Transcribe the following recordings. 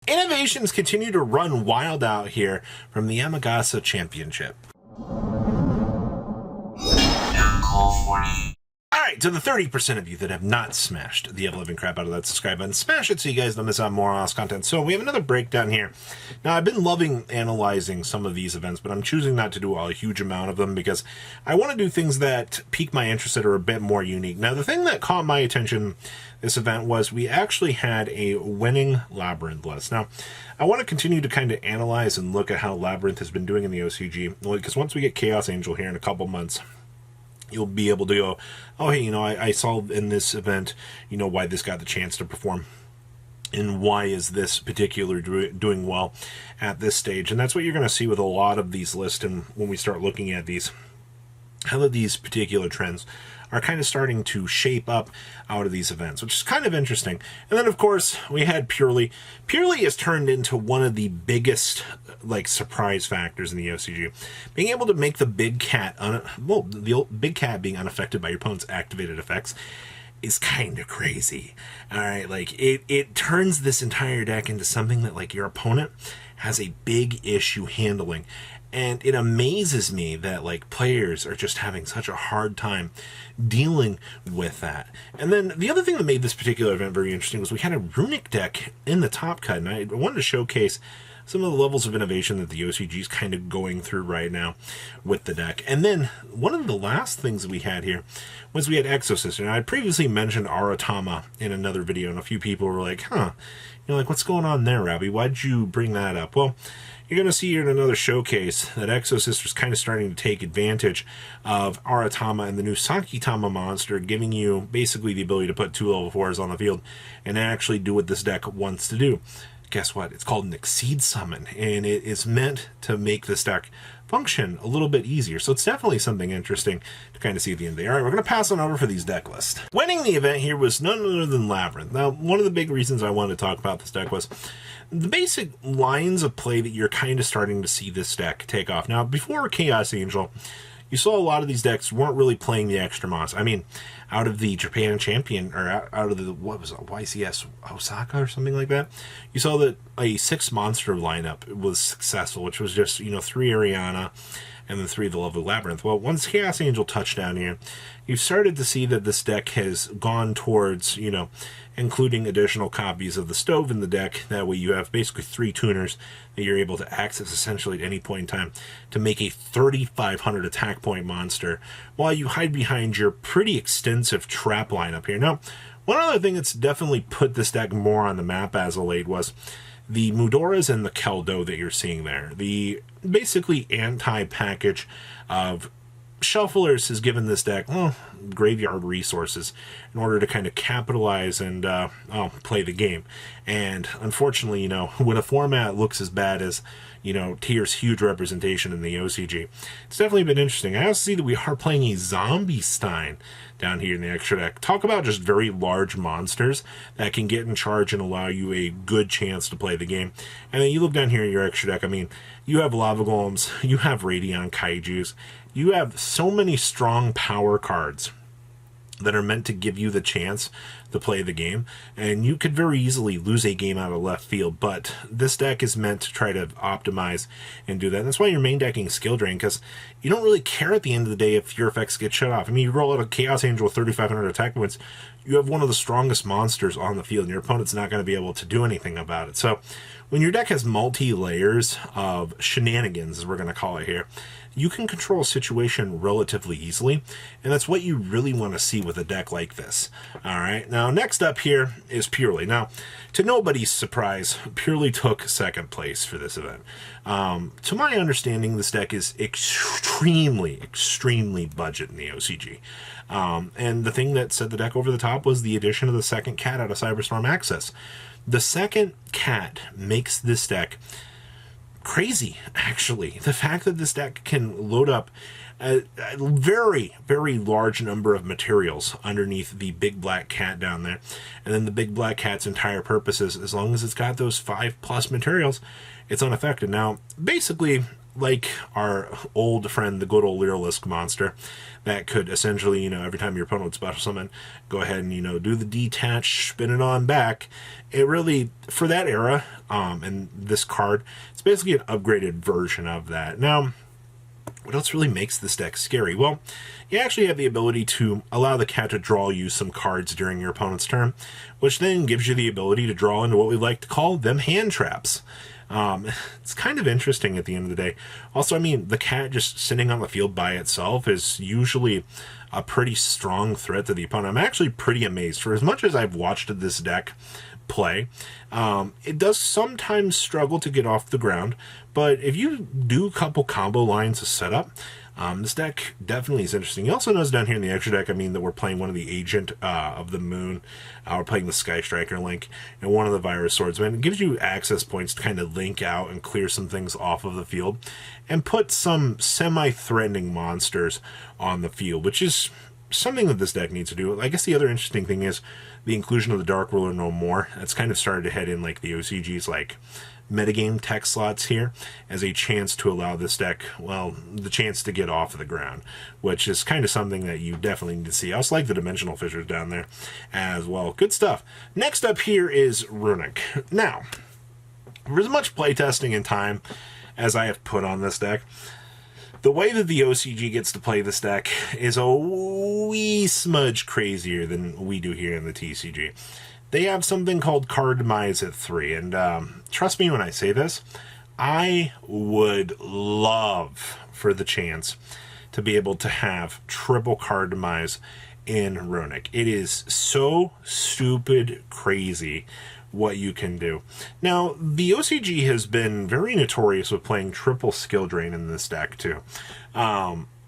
Innovations continue to run wild out here from the Amagasa Championship. Alright, to the 30% of you that have not smashed the ever-living crap out of that subscribe button, smash it so you guys don't miss out on more awesome content. So we have another breakdown here. Now, I've been loving analyzing some of these events, but I'm choosing not to do a huge amount of them because I want to do things that pique my interest that are a bit more unique. Now, the thing that caught my attention this event was we actually had a winning Labyrinth list. Now, I want to continue to kind of analyze and look at how Labyrinth has been doing in the OCG, because once we get Chaos Angel here in a couple months, you'll be able to go, oh, hey, I saw in this event, why this got the chance to perform. And why is this particular doing well at this stage? And that's what you're going to see with a lot of these lists. And when we start looking at these, how these particular trends are kind of starting to shape up out of these events, which is kind of interesting. And then, of course, we had Purely. Purely has turned into one of the biggest, surprise factors in the OCG. Being able to make the big cat, the big cat being unaffected by your opponent's activated effects is kind of crazy. All right, it turns this entire deck into something that, your opponent has a big issue handling. And it amazes me that players are just having such a hard time dealing with that. And then the other thing that made this particular event very interesting was we had a runic deck in the top cut, and I wanted to showcase some of the levels of innovation that the OCG is kind of going through right now with the deck. And then one of the last things that we had here was we had Exosister. And I previously mentioned Aratama in another video, and a few people were like, what's going on there, Robbie? Why'd you bring that up? Well, you're going to see here in another showcase that Exosister is kind of starting to take advantage of Aratama and the new Sakitama monster, giving you basically the ability to put 2 level 4s on the field and actually do what this deck wants to do. Guess what? It's called an Exceed Summon, and it is meant to make this deck function a little bit easier. So it's definitely something interesting to kind of see at the end of the day. All right, we're going to pass on over for these deck lists. Winning the event here was none other than Labyrinth. Now, one of the big reasons I wanted to talk about this deck was the basic lines of play that you're kind of starting to see this deck take off. Now, before Chaos Angel, you saw a lot of these decks weren't really playing the extra mods. I mean, out of the Japan Champion, or out of the, what was it, YCS Osaka or something like that, you saw that a 6 monster lineup was successful, which was just, 3 Ariana and then 3 of the Lovely Labyrinth. Well, once Chaos Angel touched down here, you've started to see that this deck has gone towards, including additional copies of the stove in the deck. That way you have basically 3 tuners that you're able to access essentially at any point in time to make a 3,500 attack point monster while you hide behind your pretty extensive trap lineup here. Now, one other thing that's definitely put this deck more on the map as of late was the Mudoras and the Keldo that you're seeing there. The basically anti-package of Shufflers has given this deck graveyard resources in order to kind of capitalize and play the game. And unfortunately, when a format looks as bad as Tier's huge representation in the OCG, it's definitely been interesting. I also see that we are playing a Zombie Stein down here in the extra deck. Talk about just very large monsters that can get in charge and allow you a good chance to play the game. And then you look down here in your extra deck, I mean, you have Lava Golems, you have Radion Kaijus, you have so many strong power cards that are meant to give you the chance to play the game, and you could very easily lose a game out of left field, but this deck is meant to try to optimize and do that. And that's why you're main decking Skill Drain, because you don't really care at the end of the day if your effects get shut off. I mean, you roll out a Chaos Angel with 3,500 attack points, you have one of the strongest monsters on the field, and your opponent's not going to be able to do anything about it. So when your deck has multi-layers of shenanigans, as we're going to call it here, you can control a situation relatively easily, and that's what you really want to see with a deck like this. All right, now next up here is Purely. Now, to nobody's surprise, Purely took second place for this event. To my understanding, this deck is extremely budget in the OCG. And the thing that set the deck over the top was the addition of the second cat out of Cyberstorm Access. The second cat makes this deck crazy, actually. The fact that this deck can load up a very large number of materials underneath the big black cat down there, and then the big black cat's entire purpose is, as long as it's got those 5+ materials, it's unaffected. Now, basically, like our old friend, the good old Lyrilisk monster, that could essentially, every time your opponent would special summon, go ahead and, do the detach, spin it on back. It really, for that era, and this card, it's basically an upgraded version of that. Now, what else really makes this deck scary? Well, you actually have the ability to allow the cat to draw you some cards during your opponent's turn, which then gives you the ability to draw into what we like to call them hand traps. It's kind of interesting at the end of the day. Also, the cat just sitting on the field by itself is usually a pretty strong threat to the opponent. I'm actually pretty amazed. For as much as I've watched this deck play, it does sometimes struggle to get off the ground, but if you do a couple combo lines of setup, this deck definitely is interesting. You also notice down here in the extra deck, that we're playing one of the Agent of the Moon. We're playing the Sky Striker link and one of the Virus Swordsman. It gives you access points to kind of link out and clear some things off of the field and put some semi-threatening monsters on the field, which is something that this deck needs to do. I guess the other interesting thing is the inclusion of the Dark Ruler no more. It's kind of started to head in like the OCG's metagame tech slots here as a chance to allow this deck, the chance to get off of the ground, which is kind of something that you definitely need to see. I also like the Dimensional Fissures down there as well. Good stuff. Next up here is Runic. Now, for as much playtesting and time as I have put on this deck, the way that the OCG gets to play this deck is a wee smudge crazier than we do here in the TCG. They have something called Card Demise at 3, and trust me when I say this, I would love for the chance to be able to have triple Card Demise in Runic. It is so stupid crazy what you can do. Now, the OCG has been very notorious with playing triple Skill Drain in this deck, too.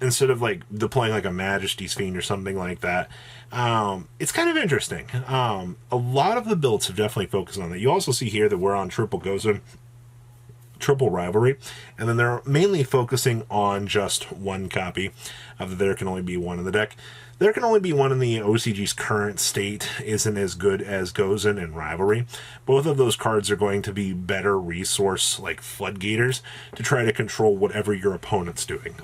Instead of deploying a Majesty's Fiend or something like that. It's kind of interesting. A lot of the builds have definitely focused on that. You also see here that we're on triple Gozen, triple Rivalry, and then they're mainly focusing on just one copy of the There Can Only Be One in the deck. There Can Only Be One in the OCG's current state isn't as good as Gozen and Rivalry. Both of those cards are going to be better resource Floodgaters to try to control whatever your opponent's doing.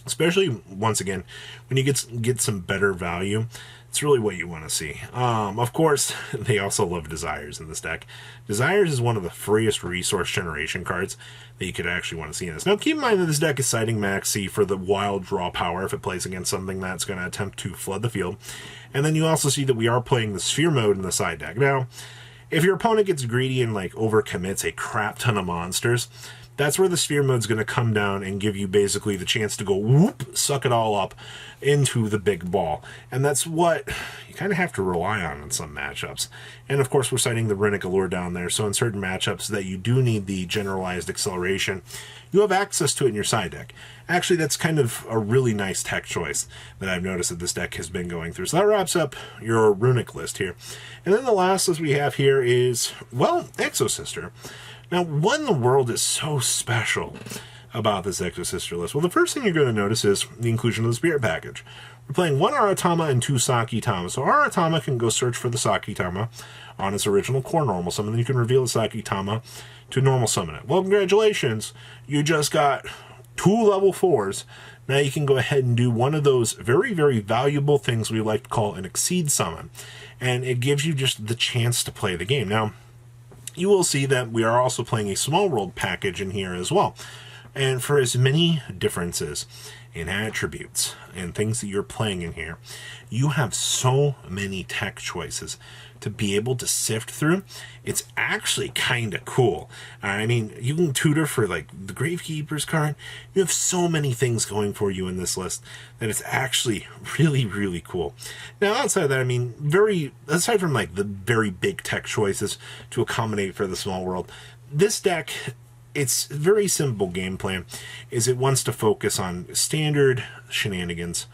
Especially, once again, when you get some better value, it's really what you want to see. Of course, they also love Desires in this deck. Desires is one of the freest resource generation cards that you could actually want to see in this. Now, keep in mind that this deck is citing Maxi for the wild draw power if it plays against something that's going to attempt to flood the field. And then you also see that we are playing the Sphere mode in the side deck. Now, if your opponent gets greedy and overcommits a crap ton of monsters, that's where the Sphere mode's going to come down and give you basically the chance to go whoop, suck it all up into the big ball. And that's what you kind of have to rely on in some matchups. And of course, we're citing the Runic Allure down there, so in certain matchups that you do need the generalized acceleration, you have access to it in your side deck. Actually, that's kind of a really nice tech choice that I've noticed that this deck has been going through. So that wraps up your Runic list here. And then the last list we have here is, Exosister. Now, what in the world is so special about this Exosister list? Well, the first thing you're going to notice is the inclusion of the Spirit Package. We're playing 1 Aratama and 2 Sakitama. So Aratama can go search for the Sakitama on its original core normal summon, then you can reveal the Sakitama to normal summon it. Well, congratulations, you just got 2 level 4s. Now you can go ahead and do one of those very, very valuable things we like to call an Exceed Summon. And it gives you just the chance to play the game. Now, you will see that we are also playing a Small World package in here as well. And for as many differences in attributes and things that you're playing in here, you have so many tech choices to be able to sift through. It's actually kind of cool. I mean, you can tutor for the Gravekeeper's card. You have so many things going for you in this list that it's actually really, really cool. Now, outside of that, aside from the very big tech choices to accommodate for the Small World, this deck, its very simple game plan is it wants to focus on standard shenanigans.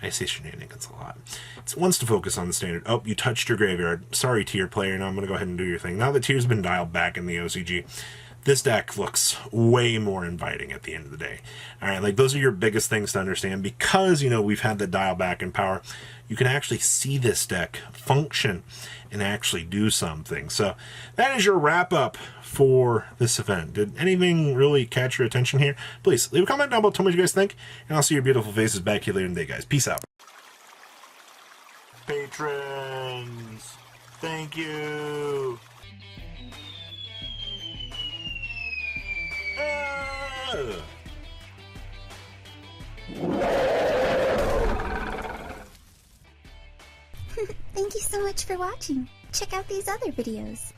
I say shenanigans a lot. It wants to focus on the standard. Oh, you touched your graveyard. Sorry, tier player. Now I'm going to go ahead and do your thing. Now that tier's been dialed back in the OCG, this deck looks way more inviting at the end of the day. All right, like those are your biggest things to understand because, you know, we've had the dial back in power. You can actually see this deck function and actually do something. So that is your wrap up for this event. Did anything really catch your attention here? Please leave a comment down below, tell me what you guys think, and I'll see your beautiful faces back here later in the day, guys. Peace out. Patrons, thank you. Thank you so much for watching. Check out these other videos.